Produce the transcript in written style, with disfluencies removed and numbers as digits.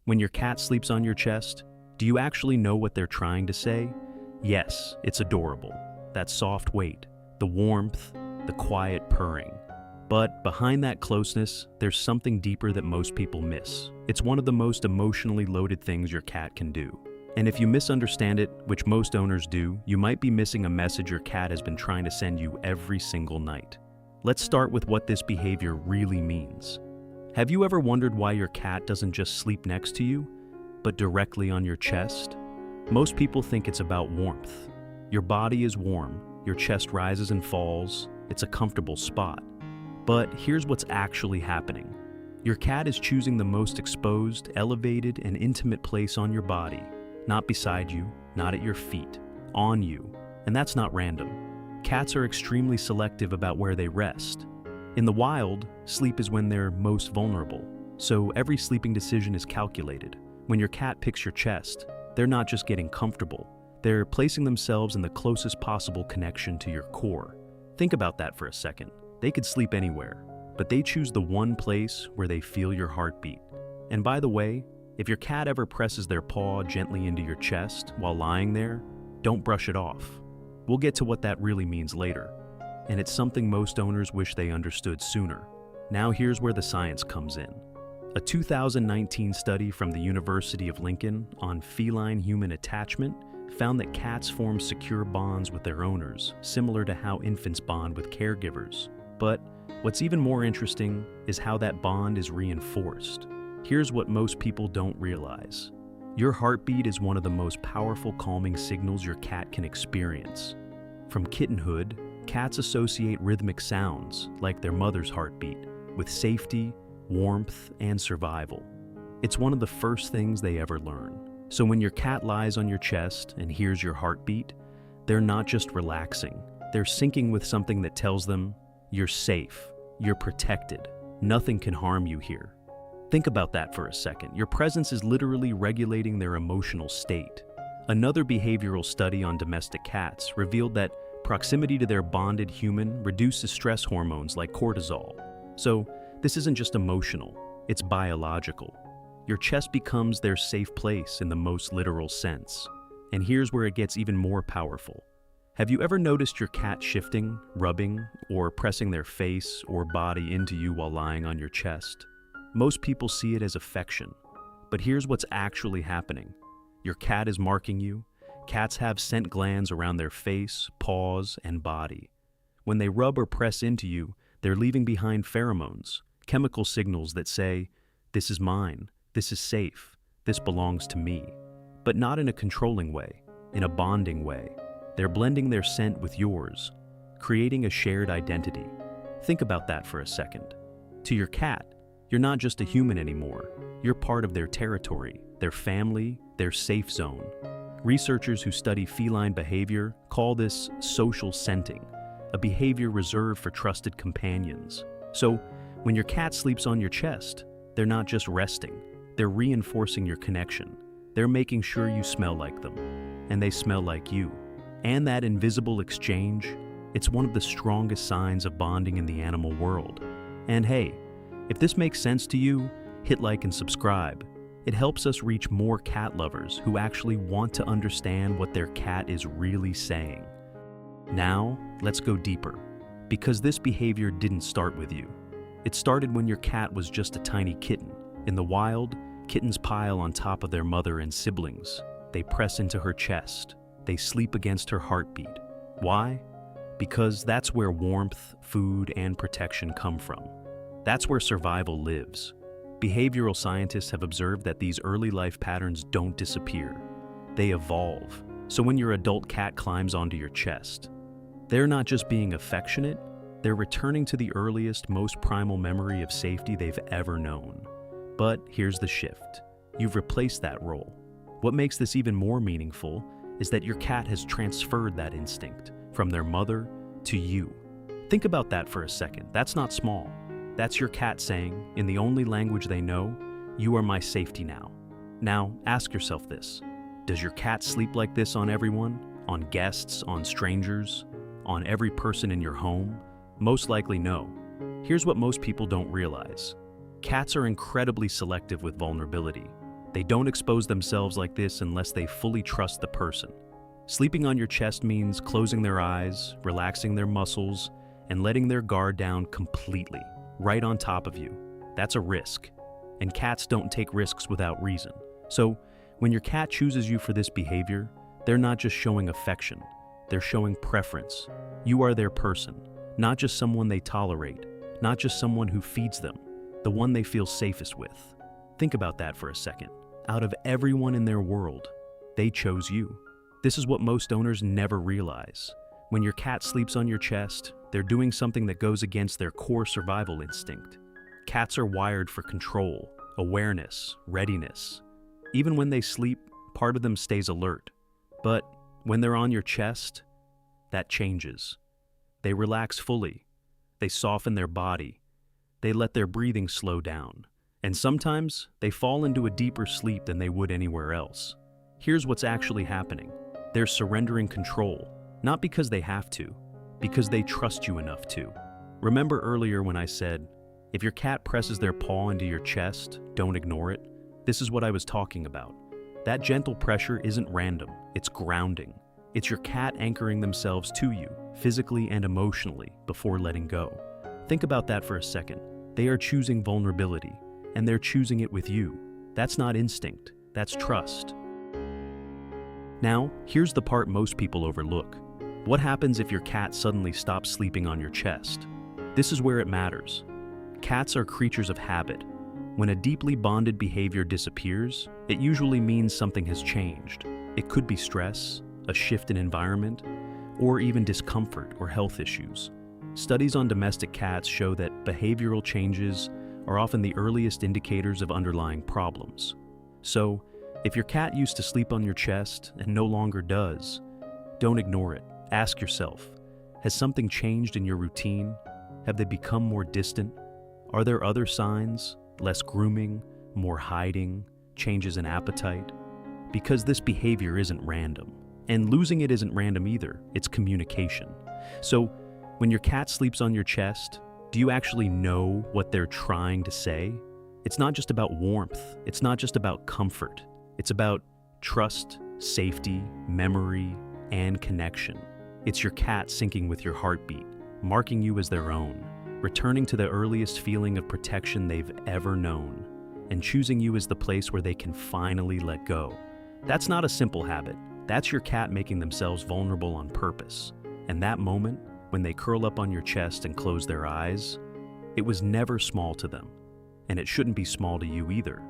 When your cat sleeps on your chest, do you actually know what they're trying to say? Yes, it's adorable. That soft weight, the warmth, the quiet purring. But behind that closeness, there's something deeper that most people miss. It's one of the most emotionally loaded things your cat can do. And if you misunderstand it, which most owners do, you might be missing a message your cat has been trying to send you every single night. Let's start with what this behavior really means. Have you ever wondered why your cat doesn't just sleep next to you, but directly on your chest? Most people think it's about warmth. Your body is warm, your chest rises and falls, it's a comfortable spot. But here's what's actually happening. Your cat is choosing the most exposed, elevated, and intimate place on your body. Not beside you, not at your feet, on you. And that's not random. Cats are extremely selective about where they rest. In the wild, sleep is when they're most vulnerable. So every sleeping decision is calculated. When your cat picks your chest, they're not just getting comfortable. They're placing themselves in the closest possible connection to your core. Think about that for a second. They could sleep anywhere, but they choose the one place where they feel your heartbeat. And by the way, if your cat ever presses their paw gently into your chest while lying there, don't brush it off. We'll get to what that really means later. And it's something most owners wish they understood sooner. Now here's where the science comes in. A 2019 study from the University of Lincoln on feline-human attachment found that cats form secure bonds with their owners, similar to how infants bond with caregivers. But what's even more interesting is how that bond is reinforced. Here's what most people don't realize. Your heartbeat is one of the most powerful calming signals your cat can experience. From kittenhood, cats associate rhythmic sounds, like their mother's heartbeat, with safety, warmth, and survival. It's one of the first things they ever learn. So when your cat lies on your chest and hears your heartbeat, they're not just relaxing. They're syncing with something that tells them, you're safe, you're protected, nothing can harm you here. Think about that for a second. Your presence is literally regulating their emotional state. Another behavioral study on domestic cats revealed that proximity to their bonded human reduces stress hormones like cortisol. So this isn't just emotional, it's biological. Your chest becomes their safe place in the most literal sense. And here's where it gets even more powerful. Have you ever noticed your cat shifting, rubbing, or pressing their face or body into you while lying on your chest? Most people see it as affection, but here's what's actually happening. Your cat is marking you. Cats have scent glands around their face, paws, and body. When they rub or press into you, they're leaving behind pheromones, chemical signals that say, this is mine, this is safe, this belongs to me. But not in a controlling way, in a bonding way. They're blending their scent with yours, creating a shared identity. Think about that for a second. To your cat, you're not just a human anymore. You're part of their territory, their family, their safe zone. Researchers who study feline behavior call this social scenting, a behavior reserved for trusted companions. So, when your cat sleeps on your chest, they're not just resting, they're reinforcing your connection. They're making sure you smell like them, and they smell like you. And that invisible exchange, it's one of the strongest signs of bonding in the animal world. And hey, if this makes sense to you, hit like and subscribe. It helps us reach more cat lovers who actually want to understand what their cat is really saying. Now, let's go deeper, because this behavior didn't start with you. It started when your cat was just a tiny kitten. In the wild, kittens pile on top of their mother and siblings. They press into her chest. They sleep against her heartbeat. Why? Because that's where warmth, food, and protection come from. That's where survival lives. Behavioral scientists have observed that these early life patterns don't disappear. They evolve. So when your adult cat climbs onto your chest, they're not just being affectionate, they're returning to the earliest, most primal memory of safety they've ever known. But here's the shift. You've replaced that role. What makes this even more meaningful is that your cat has transferred that instinct from their mother to you. Think about that for a second. That's not small. That's your cat saying, in the only language they know, you are my safety now. Now, ask yourself this. Does your cat sleep like this on everyone? On guests? On strangers? On every person in your home? Most likely no. Here's what most people don't realize. Cats are incredibly selective with vulnerability. They don't expose themselves like this unless they fully trust the person. Sleeping on your chest means closing their eyes, relaxing their muscles, and letting their guard down completely, right on top of you. That's a risk. And cats don't take risks without reason. So, when your cat chooses you for this behavior, they're not just showing affection, they're showing preference. You are their person, not just someone they tolerate, not just someone who feeds them, the one they feel safest with. Think about that for a second. Out of everyone in their world, they chose you. This is what most owners never realize. When your cat sleeps on your chest, they're doing something that goes against their core survival instinct. Cats are wired for control, awareness, readiness. Even when they sleep, part of them stays alert. But when they're on your chest, that changes. They relax fully. They soften their body. They let their breathing slow down. And sometimes, they fall into a deeper sleep than they would anywhere else. Here's what's actually happening. They're surrendering control, not because they have to, because they trust you enough to. Remember earlier when I said, if your cat presses their paw into your chest, don't ignore it? This is what I was talking about. That gentle pressure isn't random, it's grounding. It's your cat anchoring themselves to you, physically and emotionally, before letting go. Think about that for a second. They are choosing vulnerability, and they're choosing it with you. That's not instinct, that's trust. Now, here's the part most people overlook. What happens if your cat suddenly stops sleeping on your chest? This is where it matters. Cats are creatures of habit. When a deeply bonded behavior disappears, it usually means something has changed. It could be stress, a shift in environment, or even discomfort or health issues. Studies on domestic cats show that behavioral changes are often the earliest indicators of underlying problems. So, if your cat used to sleep on your chest and no longer does, don't ignore it. Ask yourself, has something changed in your routine? Have they become more distant? Are there other signs? Less grooming, more hiding, changes in appetite? Because this behavior isn't random. And losing it isn't random either, it's communication. So, when your cat sleeps on your chest, do you actually know what they're trying to say? It's not just about warmth, it's not just about comfort. It's about trust, safety, memory, and connection. It's your cat syncing with your heartbeat, marking you as their own, returning to the earliest feeling of protection they've ever known, and choosing you as the place where they can finally let go. That's not a simple habit. That's your cat making themselves vulnerable on purpose. And that moment, when they curl up on your chest and close their eyes, it was never small to them. And it shouldn't be small to you either.